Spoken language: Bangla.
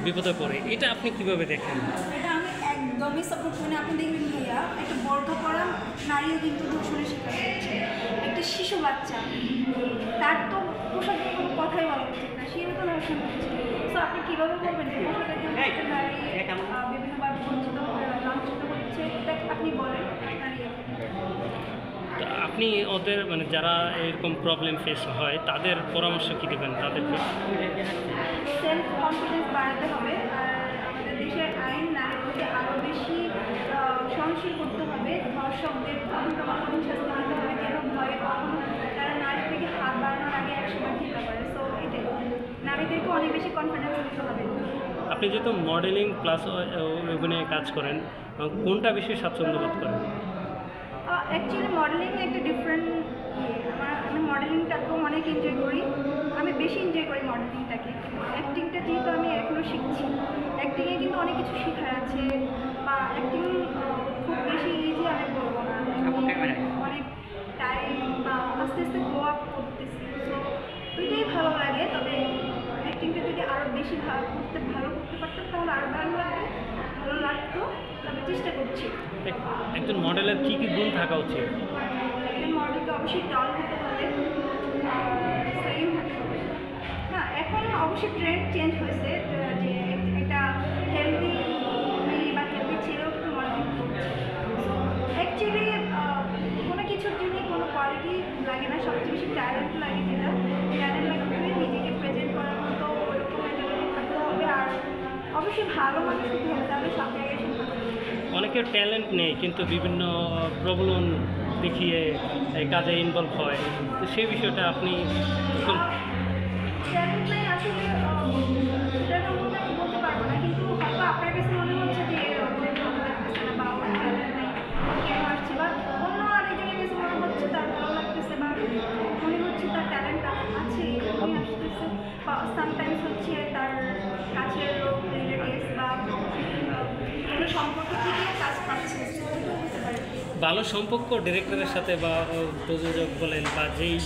বিপদে পড়ে, এটা আপনি কিভাবে দেখেন? এটা আমি একদমই সাপোর্ট করি না। আপনি দেখবেন ভাইয়া, একটা বোরকা পরা নারীও কিন্তু ধর্ষণের শিকার হচ্ছে। একটা শিশু বাচ্চা, তার তো পোশাক নিয়ে কোনো কথাই বলা উচিত না, সেও তো ধর্ষণ হচ্ছে। তো আপনি কীভাবে বলবেন যে পোশাকের জন্য একটা নারী বিভিন্নভাবে বঞ্চিত লাঞ্ছিত হচ্ছে? এটা আপনি বলেন নারী। তো আপনি ওদের মানে যারা এরকম প্রবলেম ফেস হয় তাদের পরামর্শ কী দেবেন তাদেরকে? সেলফ কনফিডেন্স বাড়াতে হবে। আর আমাদের দেশের আইন নারীদেরকে আরও বেশি সহনশীল করতে হবে। ধর্ষকদের কঠোর শাস্তি দিতে হবে, যেন ভয়ে কখনো তারা নারী থেকে হাত বাড়ানোর আগে 100 বার চিন্তা করে। সো এটাই নারীদেরকে অনেক বেশি কনফিডেন্স দিতে হবে। আপনি যেহেতু মডেলিং প্লাস অভিনয়ে কাজ করেন, কোনটা বেশি স্বাচ্ছন্দ্য বোধ করেন? অ্যাকচুয়ালি মডেলিং একটা ডিফারেন্ট আমি মডেলিংটাকেও অনেক এনজয় করি। আমি বেশি এনজয় করি মডেলিংটাকে, কিন্তু অ্যাক্টিংটা যেহেতু আমি এখনও শিখছি, অ্যাক্টিংয়ে কিন্তু অনেক কিছু শেখার আছে। বা অ্যাক্টিং খুব বেশি ইজি আমি বলবো না, অনেক টাইম বা আস্তে আস্তে গ্রো আপ করতেছি। সো দুইটাই ভালো লাগে, তবে অ্যাক্টিংটা যদি আরও বেশি ভালো করতে পারতাম তাহলে আরও ভালো লাগতো। তবে চেষ্টা করছি। একজন মডেলের কী কী গুণ থাকা উচিত? একজন মডেলকে অবশ্যই টল হতে হবে, স্লিম হতে হবে। হ্যাঁ, এখন অবশ্যই ট্রেন্ড চেঞ্জ হয়েছে যে একটা হেলদি মেয়ে বা হেলদি ছেলেও কিন্তু মডেলিং করছে। অ্যাকচুয়ালি কোনো কিছুর জন্য কোনো কোয়ালিটি লাগে না, সবচেয়ে বেশি ট্যালেন্ট লাগে। যেটা ট্যালেন্ট লাগবে নিজেকে প্রেজেন্ট করার মতো ওরকম মেন্টালিটি থাকতে হবে। আর অবশ্যই ভালো মানুষ হতে হবে, তাহলে সব জায়গায় অনেকের ট্যালেন্ট নেই কিন্তু বিভিন্ন প্রবলেম দেখিয়ে এই কাজে ইনভলভ হয়, তো সেই বিষয়টা আপনি ট্যালেন্ট নাই আসলে সেটা সম্বন্ধে আমি বলতে পারবো না, কিন্তু হয়তো আপনার কাছে মনে হচ্ছে যে ভালো লাগতেছে না বা ওর ট্যালেন্ট নেই কেন আসছে, বা অন্য আরেকজনের কাছে মনে হচ্ছে তার ভালো লাগতেছে বা মনে হচ্ছে তার ট্যালেন্ট আছে এরকমই আসতেছে। বা সামটাইমস হচ্ছে তার কাছের লোক রিলেটিভস বা কোনো সম্পর্ক থেকে কাজ পাচ্ছে। ভালো সম্পর্ক ডিরেক্টরের সাথে বা প্রযোজক বলেন বা যেই